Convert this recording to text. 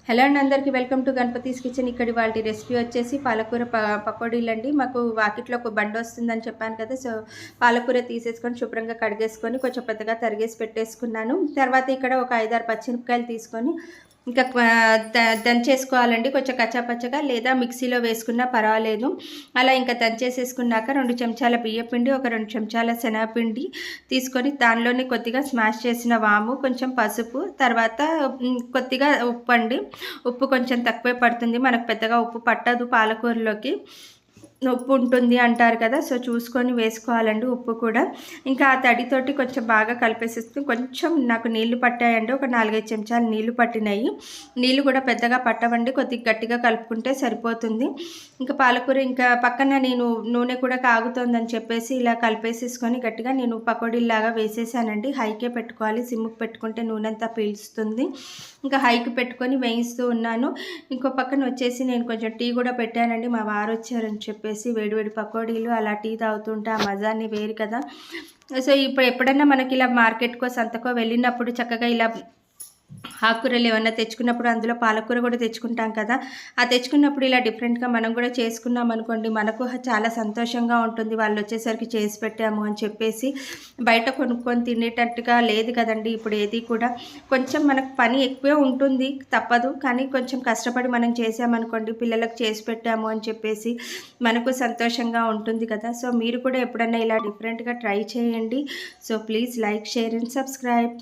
Hello అండి, అందరికీ welcome to గణపతీస్ kitchen. ఇక్కడి వాళ్ళ రెసిపీ వచ్చేసి పాలకూర పకోడీలు అండి. మాకు వాకిట్లో ఒక బండి వస్తుందని చెప్పాను కదా. సో పాలకూర తీసేసుకొని శుభ్రంగా కడిగేసుకొని కొంచెం పెద్దగా తరిగేసి పెట్టేసుకున్నాను. తర్వాత ఇక్కడ ఒక 5-6 పచ్చిమిరపకాయలు తీసుకొని ఇంకా దంచేసుకోవాలండి, కొంచెం కచ్చాపచ్చగా, లేదా మిక్సీలో వేసుకున్నా పర్వాలేదు. అలా ఇంకా దంచేసేసుకున్నాక 2 చెంచాల బియ్యపిండి, ఒక 2 చెంచాల శనగపిండి తీసుకొని దానిలోనే కొద్దిగా స్మాష్ చేసిన వాము, కొంచెం పసుపు, తర్వాత కొద్దిగా ఉప్పు అండి. ఉప్పు కొంచెం తక్కువే పడుతుంది, మనకు పెద్దగా ఉప్పు పట్టదు పాలకూరలోకి. ఉప్పు ఉంటుంది అంటారు కదా, సో చూసుకొని వేసుకోవాలండి ఉప్పు కూడా. ఇంకా ఆ తడితోటి కొంచెం బాగా కలిపేసేసుకుని కొంచెం నాకు నీళ్లు పట్టాయండి, ఒక 4-5 చెంచాలు నీళ్లు పట్టినాయి. నీళ్లు కూడా పెద్దగా పట్టవండి, కొద్దిగా గట్టిగా కలుపుకుంటే సరిపోతుంది. ఇంకా పాలకూర ఇంకా పక్కన నేను నూనె కూడా కాగుతోందని చెప్పేసి ఇలా కలిపేసేసుకొని గట్టిగా నేను పకోడీలాగా వేసేసానండి. హైకే పెట్టుకోవాలి, సిమ్కి పెట్టుకుంటే నూనె అంతా పీల్చుతుంది. ఇంకా హైకి పెట్టుకొని వేయిస్తూ ఉన్నాను. ఇంకో పక్కన వచ్చేసి నేను కొంచెం టీ కూడా పెట్టానండి, మా వారు వచ్చారని చెప్పేసి. వేడివేడి పకోడీలు అలా టీ తాగుతుంటే ఆ మజాని వేరు కదా. సో ఇప్పుడు ఎప్పుడన్నా మనకి ఇలా మార్కెట్కో సంతకో వెళ్ళినప్పుడు చక్కగా ఇలా ఆకుకూరలు ఏమన్నా తెచ్చుకున్నప్పుడు అందులో పాలకూర కూడా తెచ్చుకుంటాం కదా. ఆ తెచ్చుకున్నప్పుడు ఇలా డిఫరెంట్గా మనం కూడా చేసుకున్నాం అనుకోండి, మనకు చాలా సంతోషంగా ఉంటుంది. వాళ్ళు వచ్చేసరికి చేసి పెట్టాము అని చెప్పేసి. బయట కొనుక్కొని తినేటట్టుగా లేదు కదండి ఇప్పుడు ఏది కూడా. కొంచెం మనకు పని ఎక్కువే ఉంటుంది, తప్పదు. కానీ కొంచెం కష్టపడి మనం చేసామనుకోండి, పిల్లలకు చేసి పెట్టాము అని చెప్పేసి మనకు సంతోషంగా ఉంటుంది కదా. సో మీరు కూడా ఎప్పుడన్నా ఇలా డిఫరెంట్గా ట్రై చేయండి. So please like, share and subscribe.